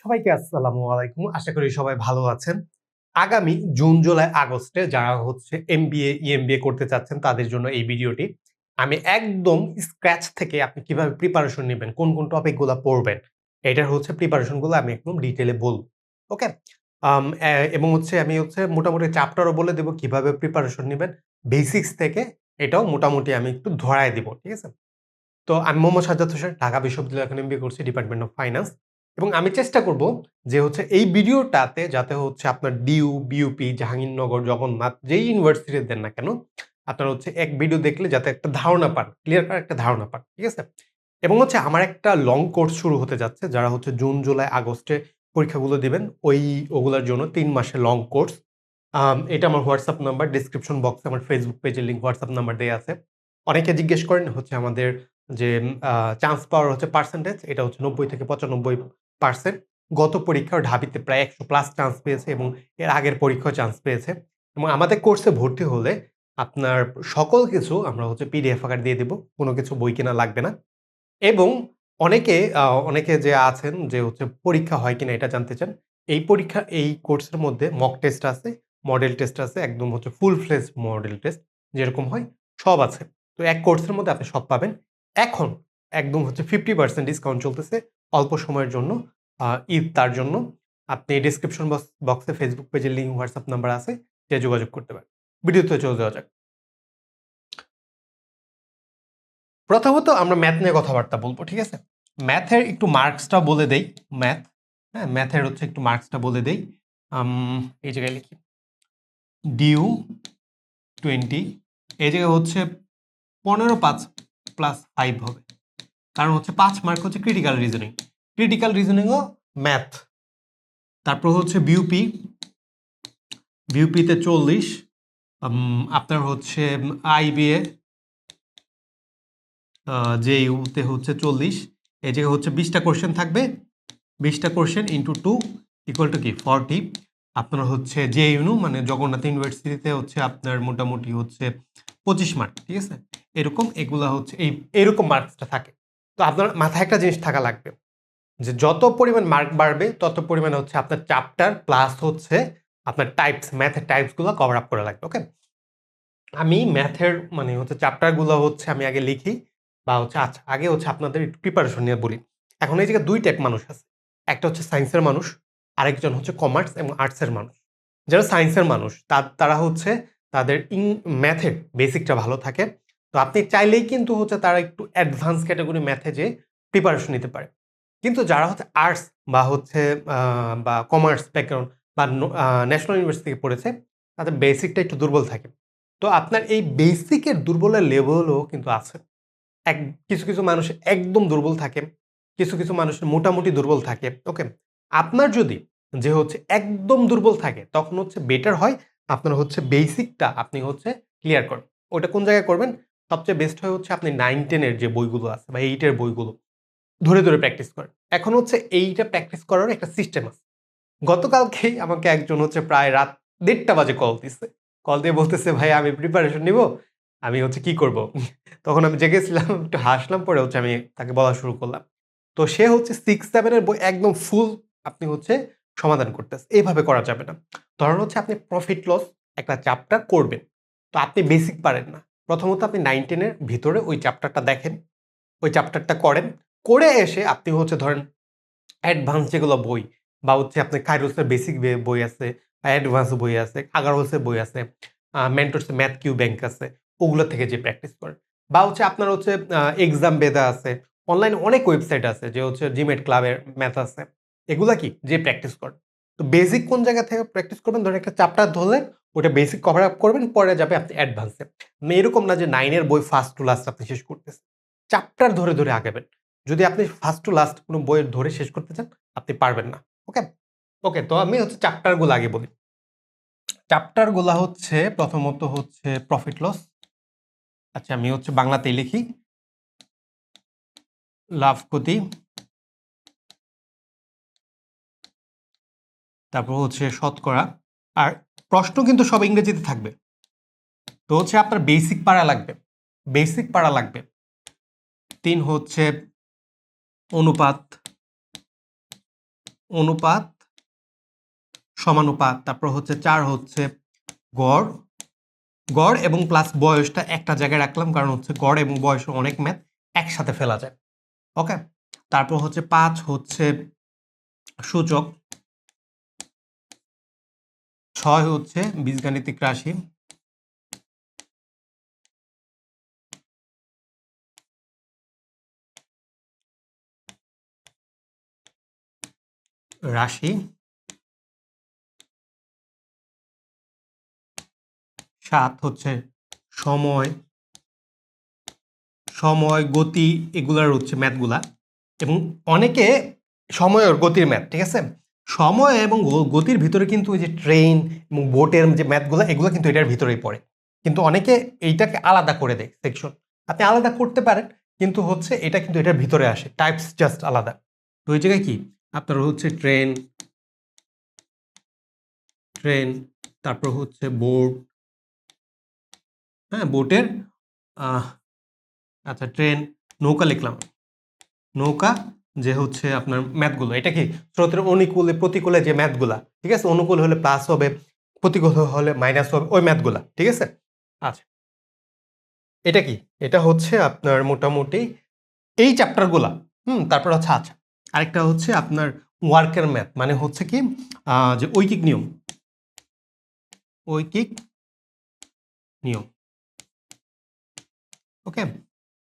সবাইকে আসসালামু আলাইকুম। আশা করি সবাই ভালো আছেন। আগামী জুন, জুলাই, আগস্টে যারা হচ্ছে এমবিএ, ইএমবিএ করতে চাচ্ছেন তাদের জন্য এই ভিডিওটি। আমি একদম স্ক্র্যাচ থেকে আপনি কিভাবে প্রিপারেশন নিবেন, কোন, কোন টপিক গুলা পড়বেন, এটার হচ্ছে প্রিপারেশন গুলো আমি একদম ডিটেইলে বলব। ওকে? এবং হচ্ছে আমি হচ্ছে মোটামুটি চ্যাপ্টারও বলে দেব কিভাবে প্রিপারেশন নিবেন। বেসিক্স থেকে এটাও মোটামুটি আমি একটু ধরায় দিব। ঠিক আছে? তো আমি মোহাম্মদ সাজ্জাদ হোসেন, ঢাকা বিশ্ববিদ্যালয় এখন এমবিএ করছি, ডিপার্টমেন্ট অফ ফাইন্যান্স। এবং আমি চেষ্টা করব যে হচ্ছে এই ভিডিওটাতে যাতে হচ্ছে আপনার ডিইউ, বিইউপি, জাহাঙ্গীরনগর, জগন্নাথ যেই ইউনিভার্সিটি দেন না কেন, আপনার হচ্ছে এক ভিডিও দেখলে যাতে একটা ধারণা পান, ক্লিয়ার কাট একটা ধারণা পান। ঠিক আছে? এবং হচ্ছে আমার একটা লং কোর্স শুরু হতে যাচ্ছে। যারা হচ্ছে জুন, জুলাই, আগস্টে পরীক্ষাগুলো দিবেন, ওগুলার জন্য ৩ মাসের লং কোর্স। এটা আমার হোয়াটসঅ্যাপ নাম্বার, ডেসক্রিপশন বক্সে আমার ফেসবুক পেজের লিংক, হোয়াটসঅ্যাপ নাম্বার দেয়া আছে। অনেকে জিজ্ঞেস করেন হচ্ছে আমাদের যে চান্স পাওয়ার হচ্ছে পার্সেন্টেজ, এটা হচ্ছে ৯০ থেকে ৯৫%। গত পরীক্ষায় ঢাবিতে প্রায় ১০০+ চান্স পেয়েছে এবং এর আগের পরীক্ষায় চান্স পেয়েছে। এবং আমাদের কোর্সে ভর্তি হলে আপনার সকল কিছু আমরা হচ্ছে পিডিএফ আকারে দিয়ে দিব। কোনো কিছু বই কেনা লাগবে না। এবং অনেকে যে আছেন যে হচ্ছে পরীক্ষা হয় কিনা এটা জানতে চান। এই কোর্সের মধ্যে মক টেস্ট আছে, মডেল টেস্ট আছে, একদম হচ্ছে ফুল ফ্লেজ মডেল টেস্ট যেরকম হয় সব আছে। তো এক কোর্সের মধ্যে আপনি সব পাবেন। এখন একদম হচ্ছে 50% ডিসকাউন্ট চলতেছে অল্প সময়ের জন্য, ঈদ তার জন্য। আপনি ডেসক্রিপশন বক্সে ফেসবুক পেজের লিংক, হোয়াটসঅ্যাপ নাম্বার আছে, যে যোগাযোগ করতে পারেন। ভিডিওতে চলে যাওয়া যাক। প্রথমত আমরা ম্যাথ নিয়ে কথাবার্তা বলবো, ঠিক আছে? ম্যাথের একটু মার্কসটা বলে দেই। ম্যাথ, হ্যাঁ, ম্যাথের হচ্ছে একটু মার্কসটা বলে দেই। এই জায়গায় লিখি ডিউ 20, এই জায়গায় হচ্ছে 15 + 5 হবে, কারণ হচ্ছে 5 মার্ক হচ্ছে ক্রিটিক্যাল রিজনিং। ক্রিটিক্যাল রিজনিংও ম্যাথ। তারপর হচ্ছে বিউপিতে 40, আপনার হচ্ছে আইবিএ জেইউতে হচ্ছে 40। এই জায়গায় হচ্ছে 20টা কোশ্চেন থাকবে, 20টা কোশ্চেন ইন্টু 2 ইকুয়াল টু কি 40। আপনার হচ্ছে জেইউ মানে জগন্নাথ ইউনিভার্সিটিতে হচ্ছে আপনার মোটামুটি হচ্ছে 25 মার্ক। ঠিক আছে? এরকম এগুলা হচ্ছে এরকম মার্কসটা থাকে। তো আপনার মাথায় একটা জিনিস থাকা লাগবে যে যত পরিমাণ মার্ক বাড়বে তত পরিমাণে হচ্ছে আপনার চ্যাপ্টার প্লাস হচ্ছে আপনার টাইপস, ম্যাথের টাইপসগুলো কভার আপ করা লাগবে। ওকে? আমি ম্যাথের মানে হচ্ছে চ্যাপ্টারগুলো হচ্ছে আমি আগে লিখি, বা হচ্ছে আচ্ছা আগে হচ্ছে আপনাদের একটু প্রিপারেশন নিয়ে বলি। এখন এই জায়গায় ২ টাইপ মানুষ আছে। একটা হচ্ছে সায়েন্সের মানুষ, আরেকজন হচ্ছে কমার্স এবং আর্টসের মানুষ। যারা সায়েন্সের মানুষ তারা হচ্ছে তাদের ম্যাথের বেসিকটা ভালো থাকে। তো আপনি চাইলেই কিন্তু হচ্ছে তারা একটু অ্যাডভান্স ক্যাটাগরি ম্যাথে যে প্রিপারেশন নিতে পারে। কিন্তু যারা হচ্ছে আর্টস বা হচ্ছে বা কমার্স ব্যাকগ্রাউন্ড বা ন্যাশনাল ইউনিভার্সিটি থেকে পড়েছে, তাদের বেসিকটা একটু দুর্বল থাকে। তো আপনার এই বেসিকের দুর্বলের লেভেলও কিন্তু আছে। এক কিছু, কিছু মানুষ একদম দুর্বল থাকে। কিছু, কিছু মানুষের মোটামুটি দুর্বল থাকে। ওকে? আপনার যদি যে হচ্ছে একদম দুর্বল থাকে তখন হচ্ছে বেটার হয় আপনার হচ্ছে বেসিকটা আপনি হচ্ছে ক্লিয়ার করেন। ওটা কোন জায়গায় করবেন? সবচেয়ে বেস্ট হয় হচ্ছে আপনি 9-10 এর যে বইগুলো আছে বা 8 এর বইগুলো ধরে, ধরে প্র্যাকটিস করেন। এখন হচ্ছে এইটা প্র্যাকটিস করার একটা সিস্টেম আছে। গতকালকেই আমাকে একজন হচ্ছে প্রায় রাত ১:৩০ বাজে কল দিছে। কল দিয়ে বলতেছে, "ভাই আমি প্রিপারেশন নিবো। আমি হচ্ছে কি করব?" তখন আমি জেগেছিলাম, একটু হাসলাম, পরে হচ্ছে আমি তাকে বলা শুরু করলাম। তো সে হচ্ছে 6-7 এর বই একদম ফুল আপনি হচ্ছে সমাধান করতেছে। এভাবে করা যাবে না। ধরেন হচ্ছে আপনি প্রফিট লস একটা চ্যাপ্টার করবেন। তো আপনি বেসিক পারেন না। প্রথমত আপনি 9-10 এর ভিতরে ওই চ্যাপ্টারটা দেখেন। ওই চ্যাপ্টারটা করেন। করে এসে আপনি হচ্ছে ধরেন অ্যাডভান্স যেগুলো বই বা হচ্ছে আপনার কাইরোসের বেসিক বই আছে, অ্যাডভান্স বই আছে, আগারোসের বই আছে, মেন্টরসের ম্যাথ কিউ ব্যাংক আছে, ওগুলো থেকে যে প্র্যাকটিস করেন। বা হচ্ছে আপনার হচ্ছে এক্সাম বেদা আছে, অনলাইনে অনেক ওয়েবসাইট আছে যে হচ্ছে জিমেট ক্লাবের ম্যাথ আছে। এগুলা কি যে প্র্যাকটিস করেন। তো বেসিক কোন জায়গা থেকে প্র্যাকটিস করবেন, ধরেন একটা চ্যাপ্টার ধরলেন, ওটা বেসিক কভার আপ করবেন, পরে যাবে আপনি অ্যাডভান্সে। মানে এরকম না যে 9 এর বই ফার্স্ট টু লাস্ট আপনি শেষ করতেছেন। চ্যাপ্টার ধরে, ধরে আগাবেন। যদি আপনি ফার্স্ট টু লাস্ট কোন বই ধরে শেষ করতে চান, আপনি পারবেন না। ওকে? ওকে, তো আমি হচ্ছে চ্যাপ্টার গুলো আগে বলি। চ্যাপ্টার গুলা হচ্ছে প্রথমত হচ্ছে প্রফিট লস। আচ্ছা আমি হচ্ছে বাংলাতেই লিখি। লাভ ক্ষতি, তারপর হচ্ছে শতকরা। আর প্রশ্ন কিন্তু সব ইংরেজিতে থাকবে। তো হচ্ছে আপনার বেসিক পারা লাগবে। বেসিক পারা লাগবে। 3 হচ্ছে অনুপাত, অনুপাত সমানুপাত, তারপর হচ্ছে 4 হচ্ছে গড়, গড় এবং প্লাস বয়সটা একটা জায়গায় রাখলাম কারণ হচ্ছে গড় এবং বয়সের অনেক ম্যাথ একসাথে ফেলা যায়। ওকে, তারপর হচ্ছে 5 হচ্ছে সূচক, 6 হচ্ছে বীজগাণিতিক রাশি, রাশি, 7 হচ্ছে সময়, সময় গতি এগুলার হচ্ছে ম্যাথগুলা, এবং অনেকে সময় আর গতির ম্যাথ, ঠিক আছে, সময় এবং গতির ভিতরে কিন্তু ওই যে ট্রেন এবং বোটের যে ম্যাথগুলো এগুলো কিন্তু এটার ভিতরেই পড়ে, কিন্তু অনেকে এইটাকে আলাদা করে দেয় সেকশন। আপনি আলাদা করতে পারেন, কিন্তু হচ্ছে এটা কিন্তু এটার ভিতরে আসে, টাইপস জাস্ট আলাদা। তো ওই জায়গায় কি আপনার হচ্ছে ট্রেন, ট্রেন, তারপর হচ্ছে বোট, হ্যাঁ বোটের, আচ্ছা ট্রেন, নৌকা লিখলাম, নৌকা, যে হচ্ছে আপনার ম্যাথগুলো, এটা কি স্রোতের অনুকূলে প্রতিকূলে যে ম্যাথগুলা, ঠিক আছে, অনুকূল হলে প্লাস হবে, প্রতিকূল হলে মাইনাস হবে, ওই ম্যাথগুলা, ঠিক আছে। আচ্ছা, এটা কি, এটা হচ্ছে আপনার মোটামুটি এই চ্যাপ্টারগুলা। তারপর হচ্ছে আচ্ছা আরেকটা হচ্ছে আপনার ওয়ার্কের ম্যাথ, মানে হচ্ছে কি যে ঐকিক নিয়ম, ঐকিক নিয়ম। ওকে,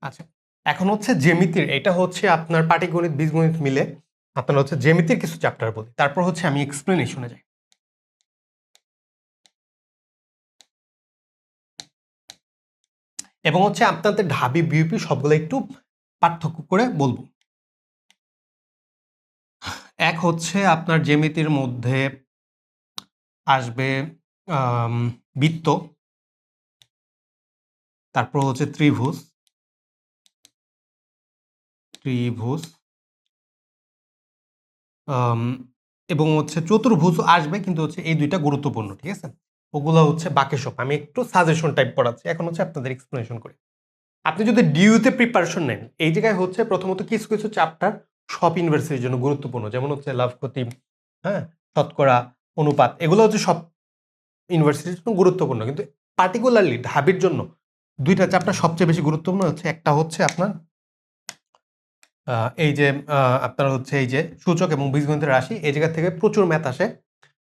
আচ্ছা এখন হচ্ছে জ্যামিতির, এটা হচ্ছে আপনার পাটিগণিত বীজগণিত মিলে আপনার হচ্ছে জ্যামিতির কিছু চ্যাপ্টার বলি, তারপর হচ্ছে আমি এক্সপ্লেনেশনে যাই। এবং হচ্ছে আপনাদের ঢাবি বিউপি সবগুলো একটু পার্থক্য করে বলবো। এক হচ্ছে আপনার জ্যামিতির মধ্যে আসবে বৃত্ত, তারপর হচ্ছে ত্রিভুজ, ত্রিভুজ এবং হচ্ছে চতুর্ভুজ আসবে, কিন্তু হচ্ছে এই দুইটা গুরুত্বপূর্ণ, ঠিক আছে, ওগুলো হচ্ছে বাকি সব আমি একটু সাজেশন টাইপ পড়াচ্ছি, এখন হচ্ছে আপনাদের এক্সপ্লেনেশন করি। আপনি যদি ডিউতে প্রিপারেশন নেন, এই জায়গায় হচ্ছে প্রথমত কিছু কিছু চ্যাপ্টার সব ইউনিভার্সিটির জন্য গুরুত্বপূর্ণ, যেমন হচ্ছে লাভ ক্ষতি, হ্যাঁ, শতকরা, অনুপাত, এগুলো হচ্ছে সব ইউনিভার্সিটির জন্য গুরুত্বপূর্ণ, কিন্তু পার্টিকুলারলি ঢাবির জন্য দুইটা চ্যাপ্টার সবচেয়ে বেশি গুরুত্বপূর্ণ হচ্ছে, একটা হচ্ছে আপনার এই যে আপনার হচ্ছে এই যে সূচক এবং বীজগণিতের রাশি, এই জায়গা থেকে প্রচুর ম্যাথ আসে,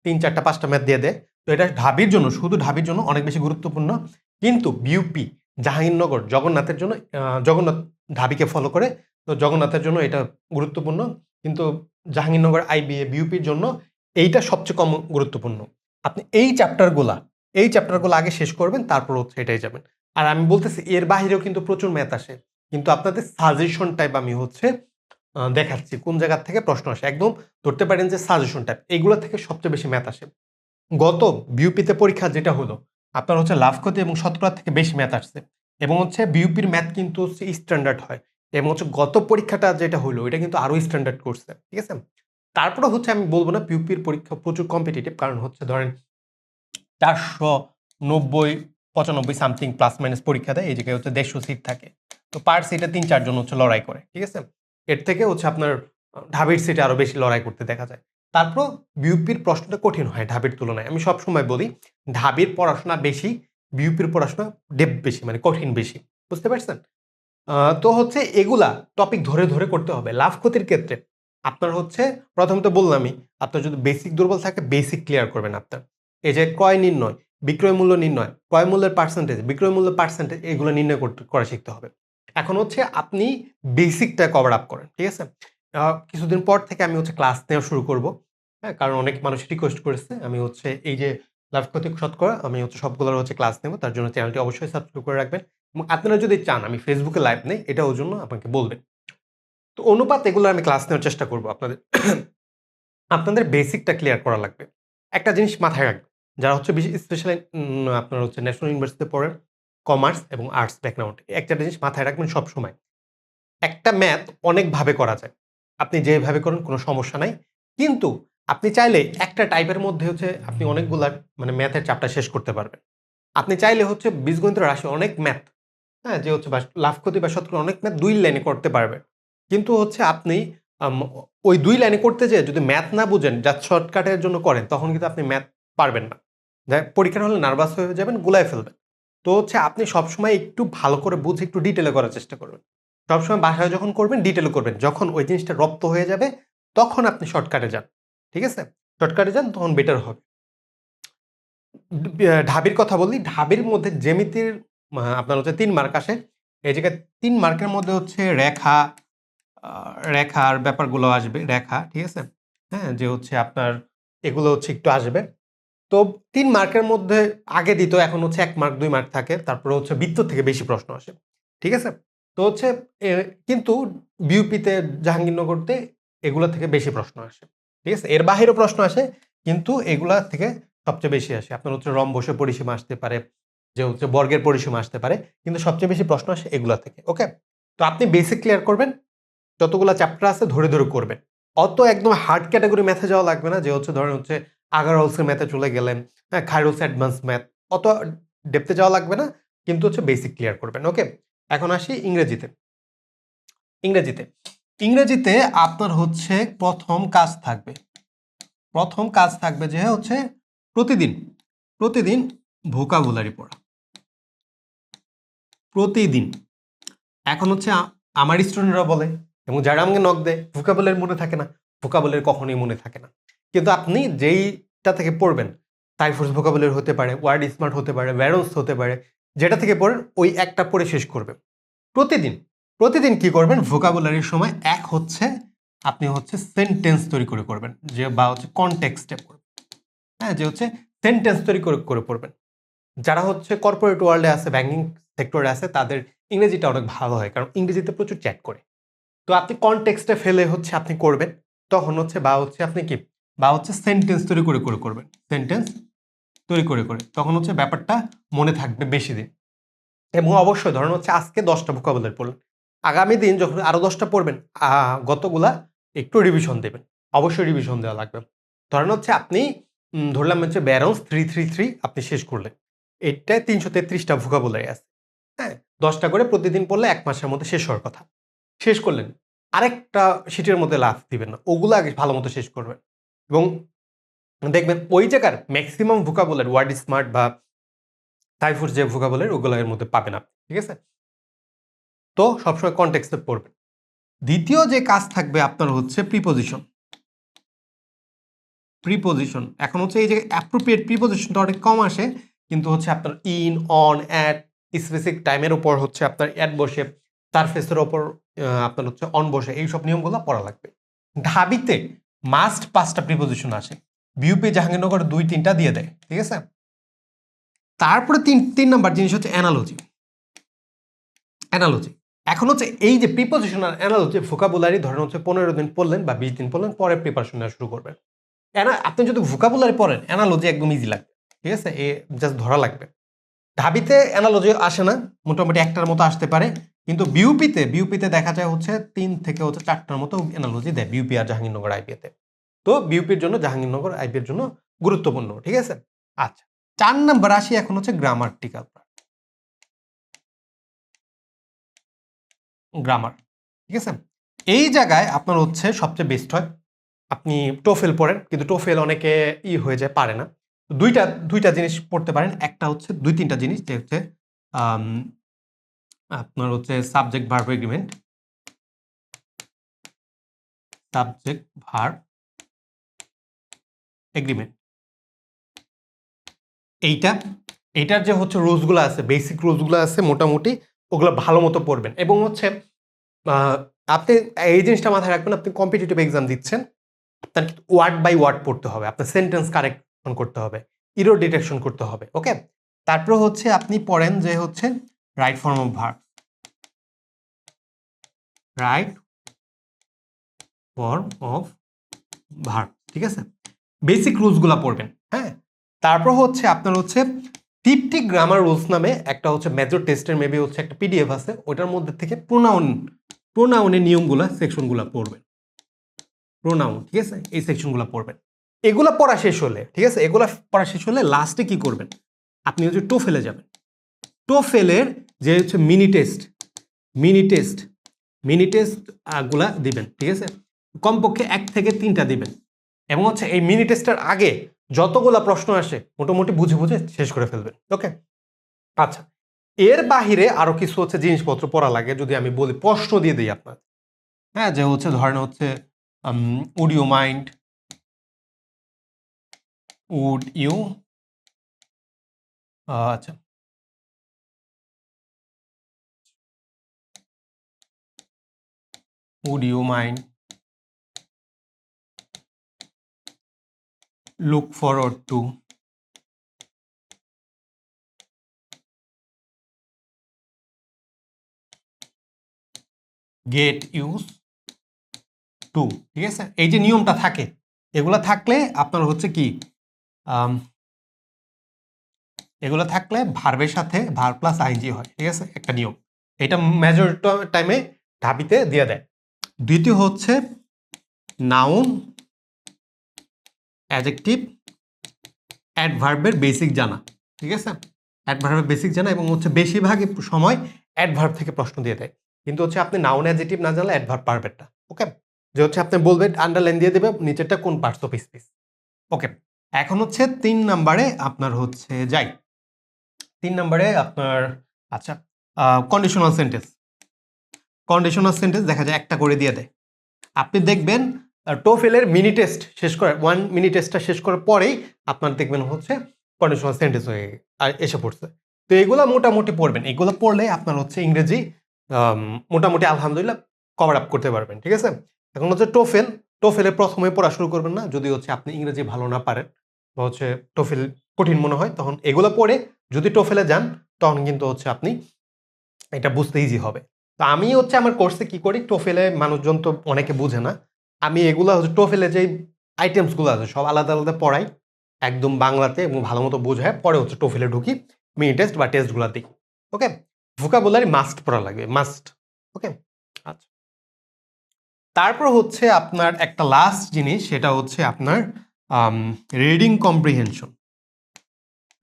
3, 4, 5টা ম্যাথ দিয়ে দেয়। তো এটা ঢাবির জন্য, শুধু ঢাবির জন্য অনেক বেশি গুরুত্বপূর্ণ, কিন্তু বিউপি, জাহাঙ্গীরনগর, জগন্নাথের জন্য, জগন্নাথ ঢাবিকে ফলো করে, তো জগন্নাথের জন্য এটা গুরুত্বপূর্ণ, কিন্তু জাহাঙ্গীরনগর আইবিএ বিউপির জন্য এইটা সবচেয়ে কম গুরুত্বপূর্ণ। আপনি এই চ্যাপ্টারগুলো আগে শেষ করবেন, তারপর হচ্ছে এটাই যাবেন। আর আমি বলতেছি এর বাহিরেও কিন্তু প্রচুর ম্যাথ আসে, কিন্তু আপনাদের সাজেশন টাইপ আমি হচ্ছে দেখাচ্ছি কোন জায়গা থেকে প্রশ্ন আসে, একদম ধরতে পারেন যে সাজেশন টাইপ এইগুলো থেকে সবচেয়ে বেশি ম্যাথ আসে। গত বিউপিতে পরীক্ষা যেটা হলো আপনার হচ্ছে লাভ ক্ষতি এবং শতকরা থেকে বেশি ম্যাথ আসছে, এবং হচ্ছে বিউপির ম্যাথ কিন্তু হচ্ছে স্ট্যান্ডার্ড হয়, এবং হচ্ছে গত পরীক্ষাটা যেটা হলো এটা কিন্তু আরো স্ট্যান্ডার্ড করছে, ঠিক আছে। তারপরে হচ্ছে আমি বলবো না বিউপির পরীক্ষা প্রচুর কম্পিটিটিভ, কারণ হচ্ছে ধরেন 490, 95 সামথিং প্লাস মাইনাস পরীক্ষা দেয়, এই জায়গায় হচ্ছে 150 সিট থাকে, তো পার সিটে 3-4 জন হচ্ছে লড়াই করে, ঠিক আছে। এর থেকে হচ্ছে আপনার ঢাবির সিটে আরো বেশি লড়াই করতে দেখা যায়। তারপর বিউপির প্রশ্নটা কঠিন হয় ঢাবির তুলনায়, আমি সব সময় বলি ঢাবির পড়াশোনা বেশি, বিউপির পড়াশোনা ডেপ বেশি, মানে কঠিন বেশি, বুঝতে পারছেন। তো হচ্ছে এগুলা টপিক ধরে ধরে করতে হবে। লাভ ক্ষতির ক্ষেত্রে আপনার হচ্ছে প্রথমত বললামই, আপনার যদি বেসিক দুর্বল থাকে বেসিক ক্লিয়ার করবেন আপনার, এই যে ক্রয় নির্ণয়, বিক্রয় মূল্য নির্ণয়, ক্রয় মূল্যের পার্সেন্টেজ, বিক্রয় মূল্যের পার্সেন্টেজ, এগুলো নির্ণয় করা শিখতে হবে। এখন হচ্ছে আপনি বেসিকটা কভার আপ করেন, ঠিক আছে। কিছুদিন পর থেকে আমি হচ্ছে ক্লাস নেওয়া শুরু করব, হ্যাঁ, কারণ অনেক মানুষ রিকোয়েস্ট করেছে আমি হচ্ছে এই যে লাভ ক্ষতি শতকরা আমি হচ্ছে সবগুলোর হচ্ছে ক্লাস নেব, তার জন্য চ্যানেলটি অবশ্যই সাবস্ক্রাইব করে রাখবেন, এবং আপনারা যদি চান আমি ফেসবুকে লাইভ নেই এটা ওর জন্য আপনাকে বলবেন। তো অনুপাত এগুলো আমি ক্লাস নেওয়ার চেষ্টা করব আপনাদের। আপনাদের বেসিকটা ক্লিয়ার করা লাগবে। একটা জিনিস মাথায় রাখবেন, যারা হচ্ছে বেশি স্পেশালি আপনার হচ্ছে ন্যাশনাল ইউনিভার্সিটিতে পড়েন, কমার্স এবং আর্টস ব্যাকগ্রাউন্ড, একটা জিনিস মাথায় রাখবেন সব সময়, একটা ম্যাথ অনেকভাবে করা যায়, আপনি যেভাবে করেন কোনো সমস্যা নাই, কিন্তু আপনি চাইলে একটা টাইপের মধ্যে হচ্ছে আপনি অনেকগুলা মানে ম্যাথের চ্যাপ্টার শেষ করতে পারবেন। আপনি চাইলে হচ্ছে বীজগণিতের রাশি অনেক ম্যাথ, হ্যাঁ, যে হচ্ছে লাভ ক্ষতি বা শতকরা অনেক ম্যাথ 2 লাইনে করতে পারবেন, কিন্তু হচ্ছে আপনি ওই 2 লাইনে করতে যেয়ে যদি ম্যাথ না বুঝেন, জাস্ট শর্টকাটের জন্য করেন, তখন কিন্তু আপনি ম্যাথ পারবেন না। পরীক্ষার হলে নার্ভাস হয়ে যাবেন, গুলায় ফেলবেন। তো হচ্ছে আপনি সবসময় একটু ভালো করে বুঝে একটু ডিটেলে করার চেষ্টা করবেন। সবসময় বাসায় যখন করবেন ডিটেলে করবেন। যখন ওই জিনিসটা রপ্ত হয়ে যাবে তখন আপনি শর্টকাটে যান। ঠিক আছে? শর্টকাটে যান, তখন বেটার হবে। ঢাবির কথা বলি, ঢাবির মধ্যে জ্যামিতির আপনার হচ্ছে 3 মার্ক আসে। এই জায়গায় 3 মার্কের মধ্যে হচ্ছে রেখার ব্যাপারগুলো আসবে, রেখা, ঠিক আছে? হ্যাঁ, যে হচ্ছে আপনার এগুলো হচ্ছে একটু আসবে। তো 3 মার্কের মধ্যে আগে দিত, এখন হচ্ছে 1 মার্ক 2 মার্ক থাকে। তারপরে হচ্ছে বৃত্ত থেকে বেশি প্রশ্ন আসে। ঠিক আছে? তো হচ্ছে কিন্তু বিউপিতে, জাহাঙ্গীরনগরতে এগুলা থেকে বেশি প্রশ্ন আসে। ঠিক আছে? এর বাহিরেও প্রশ্ন আসে, কিন্তু এগুলা থেকে সবচেয়ে বেশি আসে। আপনার হচ্ছে রম্বসের পরিসীমা আসতে পারে, যে হচ্ছে বর্গের পরিসীমা আসতে পারে। কিন্তু সবচেয়ে বেশি প্রশ্ন আসে এগুলা থেকে। ওকে? তো আপনি বেসিক ক্লিয়ার করবেন। যতগুলা চ্যাপ্টার আছে ধরে, ধরে করবেন। অত একদম হার্ড ক্যাটেগরি ম্যাথে যাওয়া লাগবে না, যে হচ্ছে ধরেন হচ্ছে আগারওয়ালসের ম্যাথে চলে গেলেন, হ্যাঁ, খাইরুলস অ্যাডভান্স ম্যাথ, অত ডেপথে যাওয়া লাগবে না, কিন্তু হচ্ছে বেসিক ক্লিয়ার করবেন। ওকে? এখন আসি ইংরেজিতে। ইংরেজিতে ইংরেজিতে আপনার হচ্ছে প্রথম কাজ থাকবে যে হচ্ছে প্রতিদিন প্রতিদিন ভোকাবুলারি পড়া। প্রতিদিন। এখন হচ্ছে আমার স্টুডেন্টরা বলে এবং যারা আমাকে নক দেয়, ভোকাবুলারি মনে থাকে না। ভোকাবুলারি কখনোই মনে থাকে না। কিন্তু আপনি যেইটা থেকে পড়বেন, সাইফোর্স ভোকাবুলারি হতে পারে, ওয়ার্ড স্মার্ট হতে পারে, ব্যারন্স হতে পারে, যেটা থেকে পড়েন ওই একটা পড়ে শেষ করবেন প্রতিদিন। প্রতিদিন কি করবেন? ভোকাবুলারির সময় এক হচ্ছে আপনি হচ্ছে সেন্টেন্স তৈরি করে করবেন, যে বা হচ্ছে কনটেক্সটে পড়বেন। হ্যাঁ, যে হচ্ছে সেন্টেন্স তৈরি করে করে পড়বেন। যারা হচ্ছে কর্পোরেট ওয়ার্ল্ডে আছে, ব্যাংকিং সেক্টরে আছে, তাদের ইংরেজিটা অনেক ভালো হয়, কারণ ইংরেজিতে প্রচুর চ্যাট করে। তো আপনি কনটেক্সটে ফেলে হচ্ছে আপনি করবেন, তখন হচ্ছে আপনি কি সেন্টেন্স তৈরি করে করে করবেন। সেন্টেন্স তৈরি করে করে তখন হচ্ছে ব্যাপারটা মনে থাকবে বেশি দিন। এবং অবশ্যই ধরেন হচ্ছে আজকে 10টা ভোকাবুলারি পড়লেন, আগামী দিন যখন আরো 10টা পড়বেন, গতগুলা একটু রিভিশন দেবেন। অবশ্যই রিভিশন দেওয়া লাগবে। ধরেন হচ্ছে আপনি ধরলাম হচ্ছে ব্যারন্স 333 আপনি শেষ করলেন, এটায় 333টা ভোকাবুলারি আছে। হ্যাঁ, 10টা করে প্রতিদিন পড়লে 1 মাসের মধ্যে শেষ হওয়ার কথা। শেষ করলেন, আরেকটা শিটের মধ্যে লাভ দিবেন না, ওগুলো আগে ভালো মতো শেষ করবেন। এবং দেখবেন ওই জায়গার ম্যাক্সিমাম ভোকাবুলারি, ওয়ার্ড স্মার্ট বা সাইফোর্স যে ভোকাবুলারি, ওগুলো এর মধ্যে পাবেন আপনি। ঠিক আছে? তো সবসময় কনটেক্সটে পড়বেন। দ্বিতীয় যে কাজ থাকবে আপনার হচ্ছে প্রিপোজিশন। এখন হচ্ছে এই যে অ্যাপ্রোপ্রিয়েট প্রিপোজিশনটা অনেক কম আসে, কিন্তু হচ্ছে আপনার ইন, অন, অ্যাট, স্পেসিফিক টাইমের উপর হচ্ছে আপনার অ্যাট বসে, সারফেসের ওপর আপনার হচ্ছে অন বসে, এইসব নিয়মগুলো পড়া লাগবে। ঢাবিতে মাস্ট 5টা প্রিপোজিশন আসে, বিউপি জাহাঙ্গীরনগর 2-3টা দিয়ে দেয়। ঠিক আছে? তারপরে তিন নাম্বার জিনিস হচ্ছে অ্যানালজি। এখন হচ্ছে এই যে প্রিপোজিশন আর অ্যানালজি ভোকাবুলারি ধরেন হচ্ছে 15 দিন পড়লেন বা 20 দিন পড়লেন, পরে প্রিপারেশন নেওয়া শুরু করবেন। আপনি যদি ভোকাবুলারি পড়েন, অ্যানালজি একদম ইজি লাগবে। ঠিক আছে? জাস্ট ধরা লাগবে। ঢাবিতে অ্যানালজি আসে না, মোটামুটি একটার মতো আসতে পারে, কিন্তু বিউপিতে দেখা যায় হচ্ছে 3 থেকে হচ্ছে 4টার মতো অ্যানালজি দেয়, বিউপি আর জাহাঙ্গীরনগর আইপিএতে। তো বিউপির জন্য, জাহাঙ্গীরনগর আইপিএর জন্য গুরুত্বপূর্ণ। ঠিক আছে? আচ্ছা, 4 নাম্বার আসি এখন হচ্ছে গ্রামার। ঠিক আছে? এই জায়গায় আপনার হচ্ছে সবচেয়ে বেস্ট হয় আপনি টোফেল পড়েন, কিন্তু টোফেল অনেকে হয়ে যায়, পারে না। দুইটা জিনিস পড়তে পারেন। একটা হচ্ছে 2-3টা জিনিস, যে হচ্ছে আপনার হচ্ছে সাবজেক্ট ভার্ব এগ্রিমেন্ট, এইটার যে হচ্ছে রুলসগুলো আছে, বেসিক রুলসগুলো আছে মোটামুটি, ওগুলো ভালো মতো পড়বেন। এবং হচ্ছে আপনি এই জিনিসটা মাথায় রাখবেন, আপনি কম্পিটিটিভ এক্সাম দিচ্ছেন, আপনার ওয়ার্ড বাই ওয়ার্ড পড়তে হবে, আপনার সেন্টেন্স কারেকশন করতে হবে, ইরর ডিটেকশন করতে হবে। ওকে? তারপর হচ্ছে আপনি পড়েন যে হচ্ছে রাইট ফর্ম অফ ভার্ব, ঠিক আছে? বেসিক রুলসগুলো পড়বেন। হ্যাঁ, তারপর হচ্ছে আপনার হচ্ছে 50 গ্রামার রুলস নামে একটা হচ্ছে মেজর টেস্টের মেবি হচ্ছে একটা পিডিএফ আছে, ওটার মধ্যে থেকে প্রোনাউনের নিয়মগুলো, সেকশনগুলো পড়বেন। প্রোনাউন, ঠিক আছে? এই সেকশনগুলো পড়বেন। এগুলা পড়া শেষ হলে, ঠিক আছে, এগুলা পড়া শেষ হলে লাস্টে কি করবেন? আপনি হচ্ছে টোফেলে যাবেন। টোফেলের যে হচ্ছে মিনি টেস্ট গুলা দিবেন। ঠিক আছে? কমপক্ষে 1 থেকে 3টা দিবেন এবং হচ্ছে এই মিনি টেস্টের আগে যতগুলা প্রশ্ন আসে মোটামুটি বুঝে বুঝে শেষ করে ফেলবেন। ওকে, আচ্ছা, এর বাহিরে আরো কিছু হচ্ছে জিনিসপত্র পড়া লাগে। যদি আমি বলি প্রশ্ন দিয়ে দিই আপনার, হ্যাঁ, যে হচ্ছে ধরেন হচ্ছে would you mind, would you, আচ্ছা, would you mind look forward to get used to, ঠিক আছে? এই যে নিয়মটা থাকে, এগুলা থাকলে আপনার হচ্ছে কি এগুলো থাকলে ভার্বের সাথে ভার্ব প্লাস আইএনজি হয়, ঠিক আছে? একটা নিয়ম, এটা মেজরিটি টাইমে ঢাবিতে দিয়ে দেয়। দ্বিতীয় হচ্ছে নাউন, অ্যাডজেক্টিভ, অ্যাডভার্বের বেসিক জানা, ঠিক আছে? অ্যাডভার্বের বেসিক জানা এবং হচ্ছে বেশিরভাগই সময় অ্যাডভার্ব থেকে প্রশ্ন দিয়ে দেয়, কিন্তু হচ্ছে আপনি নাউন অ্যাডজেক্টিভ না জানলে অ্যাডভার্ব পারবেনটা। ওকে, যে হচ্ছে আপনি বলবেন আন্ডারলাইন দিয়ে দেবে নিচেরটা কোন পার্টস অফ স্পিচ। ওকে, এখন হচ্ছে 3 নাম্বারে আপনার হচ্ছে যাই 3 নাম্বারে আপনার, আচ্ছা, কন্ডিশনাল সেন্টেন্স। কন্ডিশনাল সেন্টেন্স দেখা যায় একটা করে দিয়ে দেয়। আপনি দেখবেন টোফেলের মিনি টেস্ট শেষ করে 1 মিনি টেস্টটা শেষ করার পরেই আপনার দেখবেন হচ্ছে কন্ডিশনাল সেন্টেন্স হয়ে এসে পড়ছে। তো এগুলো মোটামুটি পড়বেন, এগুলো পড়লে আপনার হচ্ছে ইংরেজি মোটামুটি আলহামদুলিল্লাহ কভার আপ করতে পারবেন, ঠিক আছে? এখন হচ্ছে টোফেলের প্রথমে পড়া শুরু করবেন না যদি হচ্ছে আপনি ইংরেজি ভালো না পারেন বা হচ্ছে টোফেল কঠিন মনে হয়, তখন এগুলো পড়ে যদি টোফেলে যান তখন কিন্তু হচ্ছে আপনি এটা বুঝতে ইজি হবে। তো আমি হচ্ছে আমার কোর্সে কি করি, টোফেলে মানুষজন তো অনেকে বুঝে না, আমি এগুলো হচ্ছে টোফেলে যে আইটেমসগুলো আছে সব আলাদা আলাদা পড়াই একদম বাংলাতে এবং ভালো মতো বোঝায়, পরে হচ্ছে টোফেলে ঢুকি মিনি টেস্ট বা টেস্টগুলো দিই। ওকে, ভোকাবুলারি মাস্ট পড়া লাগবে, মাস্ট। ওকে, আচ্ছা, তারপর হচ্ছে আপনার একটা লাস্ট জিনিস, সেটা হচ্ছে আপনার রিডিং কম্প্রিহেনশন।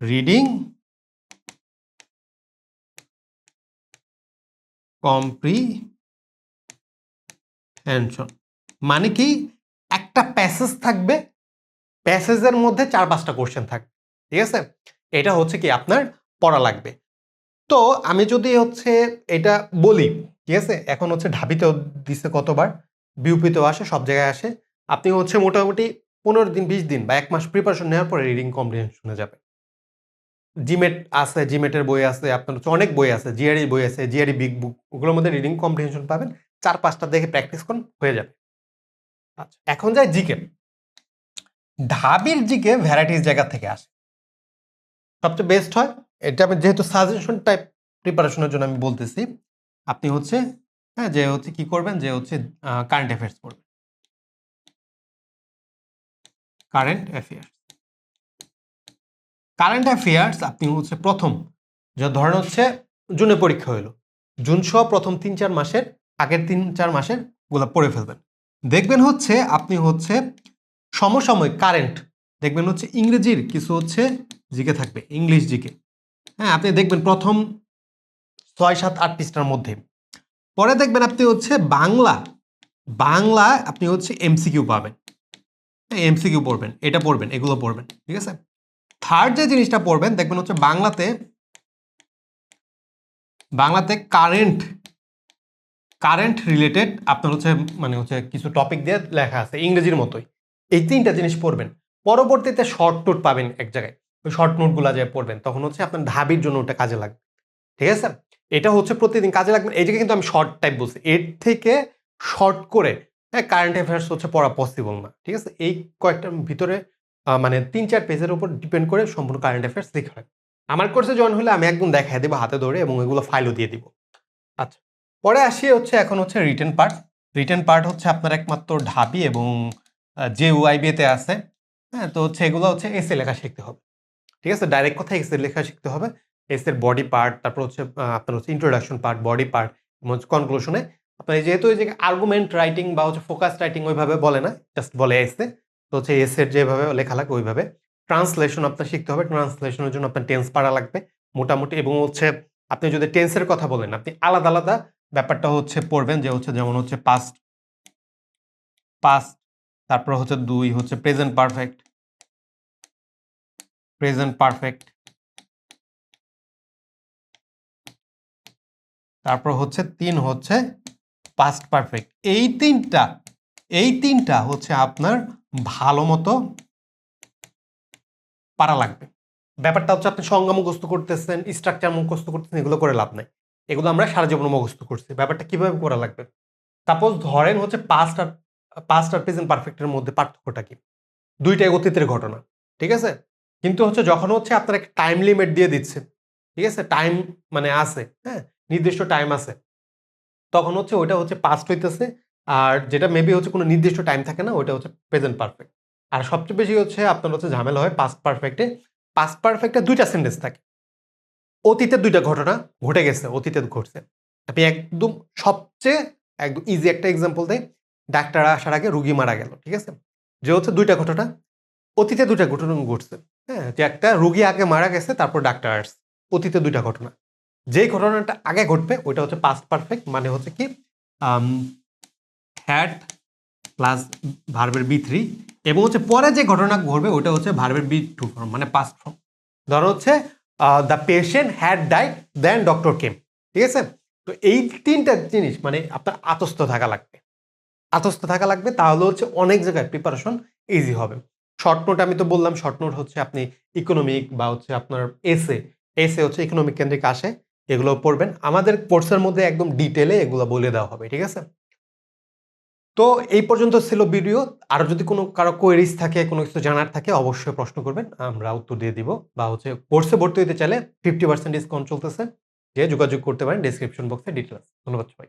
রিডিং কম্প্রিহেনশন মানে কি, একটা প্যাসেজ থাকবে, প্যাসেজের মধ্যে 4-5টা কোশ্চেন থাকবে, ঠিক আছে? এটা হচ্ছে কি আপনার পড়া লাগবে। তো আমি যদি হচ্ছে এটা বলি, ঠিক আছে, এখন হচ্ছে ঢাবিতেও দিচ্ছে কতবার, বিউপিতেও আসে, সব জায়গায় আসে, আপনি হচ্ছে মোটামুটি 15 দিন 20 দিন বা 1 মাস প্রিপারেশন নেওয়ার পরে রিডিং কম্প্রিহেনশনে যাবে। জিমেট আছে, জিমেটের বই আছে, আপনার হচ্ছে অনেক বই আছে, জিআরই বই আছে, জিআরই বিগ বুক, ওগুলোর মধ্যে রিডিং কম্প্রিহেনশন পাবেন, 4-5টা দেখে প্র্যাকটিস করুন, হয়ে যাবে। আচ্ছা, এখন যাই জিকে। ঢাবির জিকে ভ্যারাইটিস জায়গা থেকে আসে, সবচেয়ে বেস্ট হয় এটা। আমি যেহেতু সাজেশন টাইপ প্রিপারেশনের জন্য আমি বলতেছি, আপনি হচ্ছে হ্যাঁ যে হচ্ছে কি করবেন, যে হচ্ছে কারেন্ট অ্যাফেয়ার্স পড়বেন। কারেন্ট অ্যাফেয়ার্স, কারেন্ট অ্যাফেয়ার্স আপনি হচ্ছে প্রথম, যে ধরেন হচ্ছে জুনে পরীক্ষা হইলো, জুন সহ প্রথম 3-4 মাসের আগের 3-4 মাসের গুলো পড়ে ফেলবেন। দেখবেন হচ্ছে আপনি হচ্ছে সমসাময়িক কারেন্ট দেখবেন হচ্ছে ইংরেজির কিছু হচ্ছে জিকে থাকবে, ইংলিশ জিকে। হ্যাঁ, আপনি দেখবেন প্রথম 6-7-8 পৃষ্ঠার মধ্যে। পরে দেখবেন আপনি হচ্ছে বাংলা আপনি হচ্ছে এমসিকিউ পাবেন, এমসিকিউ পড়বেন, এটা পড়বেন, এগুলো পড়বেন, ঠিক আছে? থার্ড যে জিনিসটা পড়বেন দেখবেন হচ্ছে বাংলাতে কারেন্ট রিলেটেড আপনার হচ্ছে মানে হচ্ছে কিছু টপিক দিয়ে লেখা আছে ইংরেজির মতোই, এই 3টা জিনিস পড়বেন। পরবর্তীতে শর্ট নোট পাবেন এক জায়গায়, ওই শর্ট নোটগুলো যে পড়বেন তখন হচ্ছে আপনার ঢাবির জন্য ওটা কাজে লাগবে, ঠিক আছে? এটা হচ্ছে প্রতিদিন কাজে লাগবে। এই জায়গায় কিন্তু আমি শর্ট টাইপ বলছি, এর থেকে শর্ট করে হ্যাঁ কারেন্ট অ্যাফেয়ার্স হচ্ছে পড়া পসিবল না, ঠিক আছে? এই কয়েকটার ভিতরে মানে 3-4 পেজের উপর ডিপেন্ড করে সম্পূর্ণ কারেন্ট অ্যাফেয়ার্স লেখা হয়। আমার কোর্সে জয়েন হলে আমি একদম দেখাই দেবো হাতে ধরে এবং এগুলো ফাইলও দিয়ে দিব। আচ্ছা, পরে আসি হচ্ছে এখন হচ্ছে রিটেন পার্ট। রিটেন পার্ট হচ্ছে আপনার একমাত্র ঢাবি এবং যে ওআইবিতে আছে, হ্যাঁ, তো হচ্ছে এগুলো হচ্ছে এসে লেখা শিখতে হবে, ঠিক আছে? ডাইরেক্ট কথা এসে লেখা শিখতে হবে। এসের বডি পার্ট, তারপর হচ্ছে আপনার হচ্ছে ইন্ট্রোডাকশন পার্ট, বডি পার্ট এবং হচ্ছে কনক্লুশনে আপনার যেহেতু এই যে আর্গুমেন্ট রাইটিং বা হচ্ছে ফোকাস রাইটিং ওইভাবে বলে না, জাস্ট বলে এসে, তো হচ্ছে এসের যেভাবে লেখা লাগবে ওইভাবে। ট্রান্সলেশন আপনার শিখতে হবে, ট্রান্সলেশনের জন্য আপনার টেন্স পারা লাগবে মোটামুটি, এবং হচ্ছে আপনি যদি টেন্সের কথা বলেন আপনি আলাদা আলাদা ব্যাপারটা হচ্ছে পড়বেন, যে হচ্ছে যেমন হচ্ছে পাস্ট, তারপর হচ্ছে 2 হচ্ছে প্রেজেন্ট পারফেক্ট, তারপর হচ্ছে 3 হচ্ছে পাস্ট পারফেক্ট। এই তিনটা হচ্ছে আপনার ভালো মতো পারা লাগবে। ব্যাপারটা হচ্ছে আপনি সংজ্ঞা মুখস্থ করতেছেন, স্ট্রাকচার মুখস্থ করতেছেন, এগুলো করে লাভ নাই। এগুলো আমরা সারা জীবন মুখস্থ করছি। ব্যাপারটা কিভাবে করা লাগবে? সাপোজ ধরেন হচ্ছে পাস্ট আর প্রেজেন্ট পারফেক্টের মধ্যে পার্থক্যটা কি? দুইটাই অতীতের ঘটনা, ঠিক আছে? কিন্তু হচ্ছে যখন হচ্ছে আপনার একটা টাইম লিমিট দিয়ে দিচ্ছে, ঠিক আছে? টাইম মানে আছে, হ্যাঁ, নির্দিষ্ট টাইম আছে, তখন হচ্ছে ওইটা হচ্ছে পাস্ট হইতেছে। আর যেটা মেবি হচ্ছে কোনো নির্দিষ্ট টাইম থাকে না, ওইটা হচ্ছে প্রেজেন্ট পারফেক্ট। আর সবচেয়ে বেশি হচ্ছে আপনার হচ্ছে ঝামেলা হয় পাস্ট পারফেক্টে দুইটা সেন্টেন্স থাকে। অতীতে দুইটা ঘটনা ঘটে গেছে, অতীতে ঘটছে। আপনি একদম সবচেয়ে একদম ইজি একটা এক্সাম্পল দেয়, ডাক্তার আসার আগে রুগী মারা গেল, ঠিক আছে? যে হচ্ছে দুইটা ঘটনা, অতীতে দুইটা ঘটনা ঘটছে, হ্যাঁ, যে একটা রুগী আগে মারা গেছে, তারপর ডাক্তার আসছে, অতীতে দুইটা ঘটনা। যেই ঘটনাটা আগে ঘটবে ওইটা হচ্ছে পাস্ট পারফেক্ট, মানে হচ্ছে কি হ্যাড প্লাস ভার্বের B3, এবং হচ্ছে পরে যে ঘটনা ঘটবে ওইটা হচ্ছে ভার্বের B2 ফর্ম, মানে পাস্ট ফর্ম। ধরো হচ্ছে the patient had died then doctor came, ঠিক আছে? তো এই তিনটা জিনিস মানে আপনার আতস্থ থাকা লাগবে, তাহলে হচ্ছে অনেক জায়গায় প্রিপারেশন ইজি হবে। শর্ট নোট আমি তো বললাম, শর্ট নোট হচ্ছে আপনি ইকোনমিক বা হচ্ছে আপনার এসে হচ্ছে ইকোনমিক কেন্দ্রিক আসে, এগুলো পড়বেন। আমাদের কোর্সের মধ্যে একদম ডিটেলে এগুলো বলে দেওয়া হবে, ঠিক আছে? তো এই পর্যন্ত ছিল ভিডিও। আর যদি কারো কোয়েরিজ থাকে, কোনো কিছু জানার থাকে, অবশ্যই প্রশ্ন করবেন, আমরা উত্তর দিয়ে দিব। বা হচ্ছে কোর্সে ভর্তি হতে চাইলে 50% ডিসকাউন্ট চলতেছে, যে যোগাযোগ করতে পারেন, ডেসক্রিপশন বক্সে ডিটেলস। ধন্যবাদ সবাই।